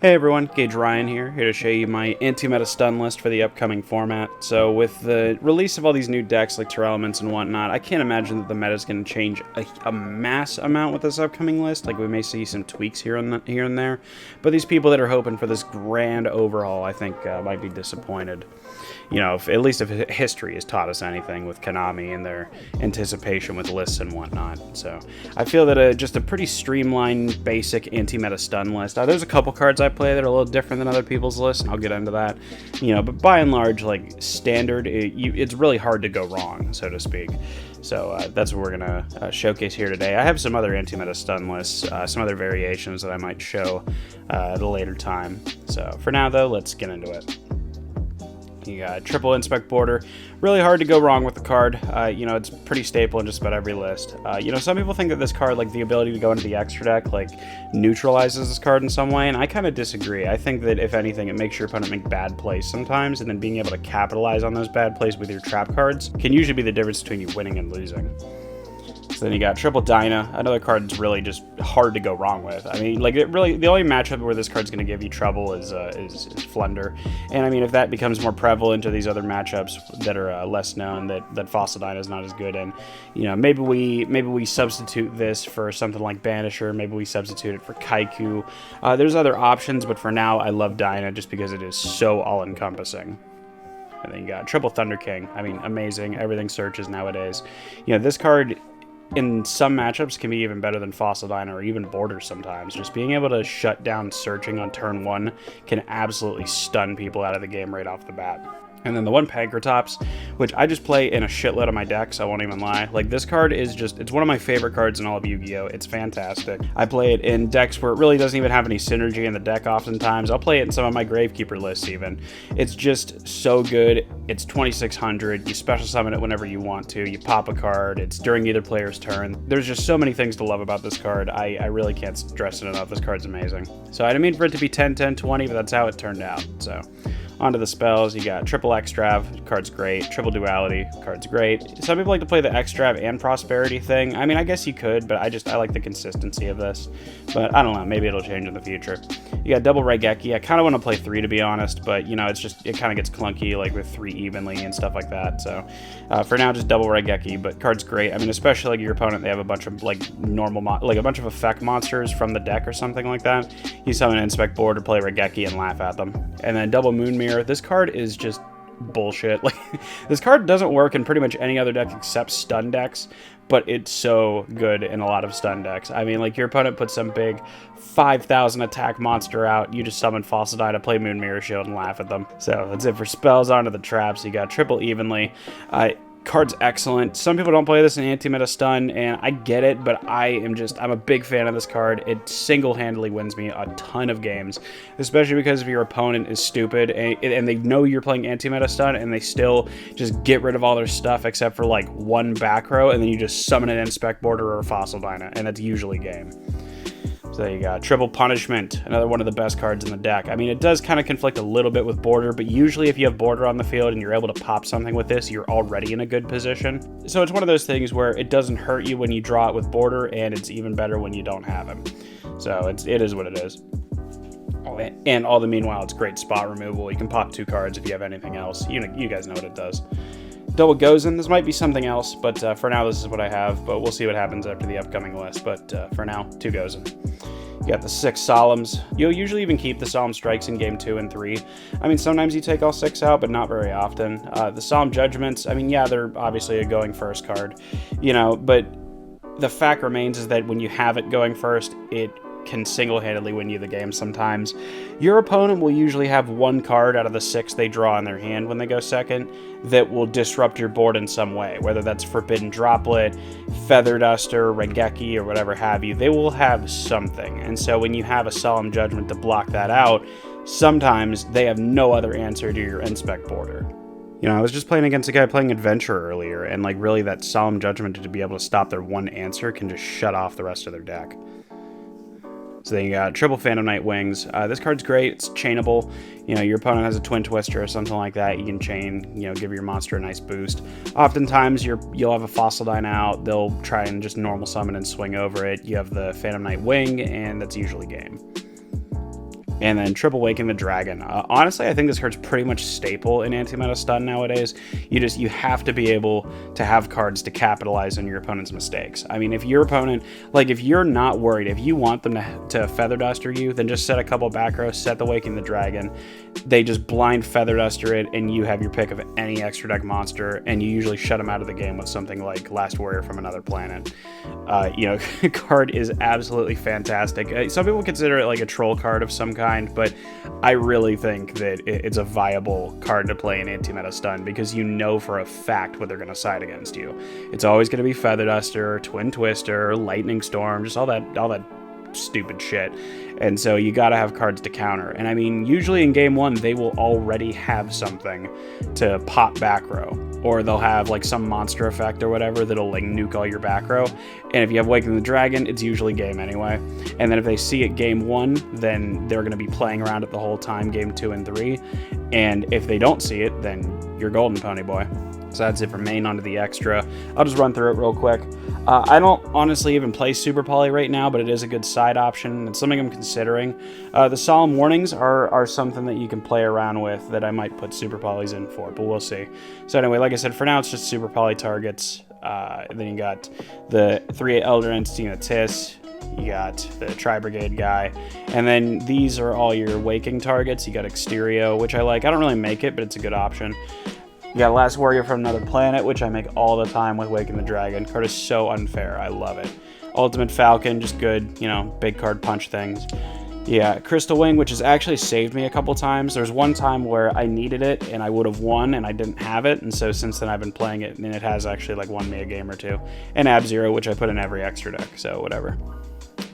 Hey everyone, Gage Ryan here to show you my anti-meta stun list for the upcoming format. So with the release of all these new decks like Terrell Elements and whatnot, I can't imagine that the meta is going to change a mass amount with this upcoming list. Like we may see some tweaks here and there, but these people that are hoping for this grand overhaul, I think, might be disappointed. You know, at least if history has taught us anything with Konami and their anticipation with lists and whatnot. So I feel that just a pretty streamlined, basic anti-meta stun list. There's a couple cards I play that are a little different than other people's lists, and I'll get into that. You know, but by and large, like standard, it's really hard to go wrong, so to speak. So that's what we're going to showcase here today. I have some other anti-meta stun lists, some other variations that I might show at a later time. So for now, though, let's get into it. You got triple inspect border. Really hard to go wrong with the card. You know, it's pretty staple in just about every list. You know, some people think that this card, like the ability to go into the extra deck, like neutralizes this card in some way, and I kind of disagree. I think that if anything, it makes your opponent make bad plays sometimes, and then being able to capitalize on those bad plays with your trap cards can usually be the difference between you winning and losing. So then you got triple Dyna, another card that's really just hard to go wrong with. I mean, like, the only matchup where this card's going to give you trouble is Flunder. And I mean, if that becomes more prevalent to these other matchups that are less known, that Fossil Dyna is not as good in, you know, maybe we substitute this for something like Banisher, maybe we substitute it for Kaiku. There's other options, but for now, I love Dyna just because it is so all-encompassing. And then you got triple Thunder King. I mean, amazing. Everything searches nowadays. You know, this card in some matchups can be even better than Fossil Dyna or even Borders sometimes. Just being able to shut down searching on turn 1 can absolutely stun people out of the game right off the bat. And then the one Pancratops, which I just play in a shitload of my decks, I won't even lie. Like, this card is just, it's one of my favorite cards in all of Yu-Gi-Oh! It's fantastic. I play it in decks where it really doesn't even have any synergy in the deck oftentimes. I'll play it in some of my Gravekeeper lists even. It's just so good. It's 2600. You special summon it whenever you want to. You pop a card. It's during either player's turn. There's just so many things to love about this card. I really can't stress it enough. This card's amazing. So I didn't mean for it to be 10, 10, 20, but that's how it turned out. So onto the spells, you got triple Extrav, card's great. Triple Duality, card's great. Some people like to play the Extrav and Prosperity thing. I mean, I guess you could, but I like the consistency of this. But I don't know, maybe it'll change in the future. You got double Raigeki. I kind of want to play 3 to be honest, but you know, it kind of gets clunky like with 3 evenly and stuff like that. So for now, just double Raigeki, but card's great. I mean, especially like your opponent, they have a bunch of like normal, like a bunch of effect monsters from the deck or something like that. You summon an Inspect Board to play Raigeki and laugh at them. And then double Moon Mirror. This card is just bullshit. Like, this card doesn't work in pretty much any other deck except stun decks, but it's so good in a lot of stun decks. I mean, like, your opponent puts some big 5,000 attack monster out, you just summon Fossil Dyna, play Moon Mirror Shield, and laugh at them. So that's it for spells. Onto the traps. You got triple Evenly. Card's excellent. Some people don't play this in anti-meta stun, and I get it, but I'm a big fan of this card. It single-handedly wins me a ton of games, especially because if your opponent is stupid and they know you're playing anti-meta stun and they still just get rid of all their stuff except for like one back row, and then you just summon an Inspect Border or a Fossil Dyna, and that's usually game. So there you go. Triple Punishment, another one of the best cards in the deck. I mean, it does kind of conflict a little bit with Border, but usually if you have Border on the field and you're able to pop something with this, you're already in a good position. So it's one of those things where it doesn't hurt you when you draw it with Border, and it's even better when you don't have him. So it is what it is. And all the meanwhile, it's great spot removal. You can pop 2 cards if you have anything else. You guys know what it does. Double Gozen. This might be something else, but for now, this is what I have. But we'll see what happens after the upcoming list. But for now, 2 Gozen. You got the 6 Solemns. You'll usually even keep the Solemn Strikes in game 2 and 3. I mean, sometimes you take all 6 out, but not very often. The Solemn Judgments, I mean, yeah, they're obviously a going first card, you know, but the fact remains is that when you have it going first, it can single-handedly win you the game sometimes. Your opponent will usually have 1 card out of the 6 they draw in their hand when they go second that will disrupt your board in some way, whether that's Forbidden Droplet, Feather Duster, Raigeki, or whatever have you. They will have something, and so when you have a Solemn Judgment to block that out, sometimes they have no other answer to your Inspect Border. You know, I was just playing against a guy playing Adventure earlier, and like really that Solemn Judgment to be able to stop their one answer can just shut off the rest of their deck. So then you got triple Phantom Knight Wings. This card's great. It's chainable. You know, your opponent has a Twin Twister or something like that. You can chain, you know, give your monster a nice boost. Oftentimes, you'll have a Fossil Dyna out. They'll try and just normal summon and swing over it. You have the Phantom Knight Wing, and that's usually game. and then triple Waking the Dragon. Honestly, I think this card's pretty much staple in anti-meta stun nowadays. You have to be able to have cards to capitalize on your opponent's mistakes. I mean, if your opponent, like if you're not worried, if you want them to Feather Duster you, then just set a couple back rows, set the Waking the Dragon. They just blind Feather Duster it, and you have your pick of any extra deck monster, and you usually shut them out of the game with something like Last Warrior from Another Planet. Card is absolutely fantastic. Some people consider it like a troll card of some kind, but I really think that it's a viable card to play in anti-meta stun, because you know for a fact what they're going to side against you. It's always going to be Feather Duster, Twin Twister, Lightning Storm, just all that stupid shit. And so you got to have cards to counter. And I mean, usually in game one, they will already have something to pop back row, or they'll have like some monster effect or whatever that'll like nuke all your back row. And if you have Waking the Dragon, it's usually game anyway. And then if they see it game one, then they're going to be playing around it the whole time, game 2 and 3. And if they don't see it, then you're golden, pony boy. So that's it for main. Onto the extra. I'll just run through it real quick. I don't honestly even play Super Poly right now, but it is a good side option. It's something I'm considering. The Solemn Warnings are something that you can play around with that I might put Super Polys in for, but we'll see. So anyway, like I said, for now it's just Super Poly targets. Then you got the 3 Elder Entity and a Tis. You got the Tri-Brigade guy. And then these are all your Waking targets. You got Exterio, which I like. I don't really make it, but it's a good option. You got Last Warrior from Another Planet, which I make all the time with Waking the Dragon. Card is so unfair. I love it. Ultimate Falcon, just good, big card punch things. Yeah, Crystal Wing, which has actually saved me a couple times. There's one time where I needed it and I would have won and I didn't have it. And so since then I've been playing it, and it has actually like won me a game or two. And Ab-Zero, which I put in every extra deck, so whatever.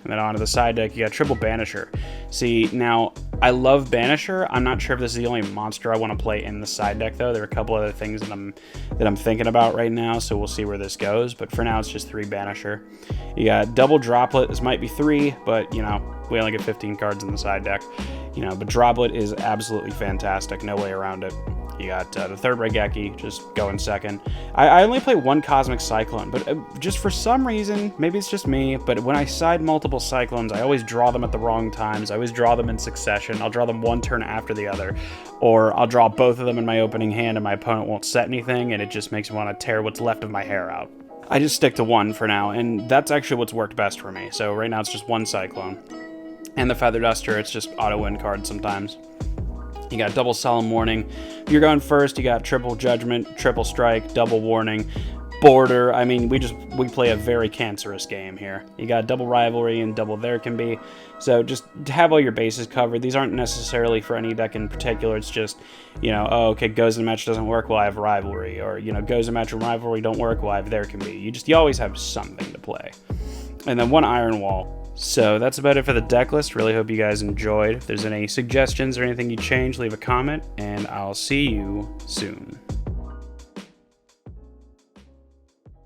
And then onto the side deck, you got triple Banisher. See, now, I love Banisher. I'm not sure if this is the only monster I want to play in the side deck, though. There are a couple other things that I'm thinking about right now, so we'll see where this goes. But for now, it's just 3 Banisher. You got double Droplet. This might be 3, but, we only get 15 cards in the side deck. But Droplet is absolutely fantastic. No way around it. You got the 3rd Raigeki, just going second. I only play 1 Cosmic Cyclone, but just for some reason, maybe it's just me, but when I side multiple Cyclones, I always draw them at the wrong times. I always draw them in succession. I'll draw them one turn after the other, or I'll draw both of them in my opening hand and my opponent won't set anything, and it just makes me want to tear what's left of my hair out. I just stick to 1 for now, and that's actually what's worked best for me. So right now it's just 1 Cyclone. And the Feather Duster, it's just auto-win cards sometimes. You got double Solemn Warning. If you're going first, you got triple Judgment, triple Strike, double Warning, Border. I mean, we play a very cancerous game here. You got double Rivalry and double There Can Be. So just to have all your bases covered. These aren't necessarily for any deck in particular. It's just, oh, okay, Goes in Match doesn't work, well, I have Rivalry. Or, Goes in Match and Rivalry don't work, well, I have There Can Be. You always have something to play. And then 1 Iron Wall. So that's about it for the deck list. Really hope you guys enjoyed. If there's any suggestions or anything you change, leave a comment, and I'll see you soon.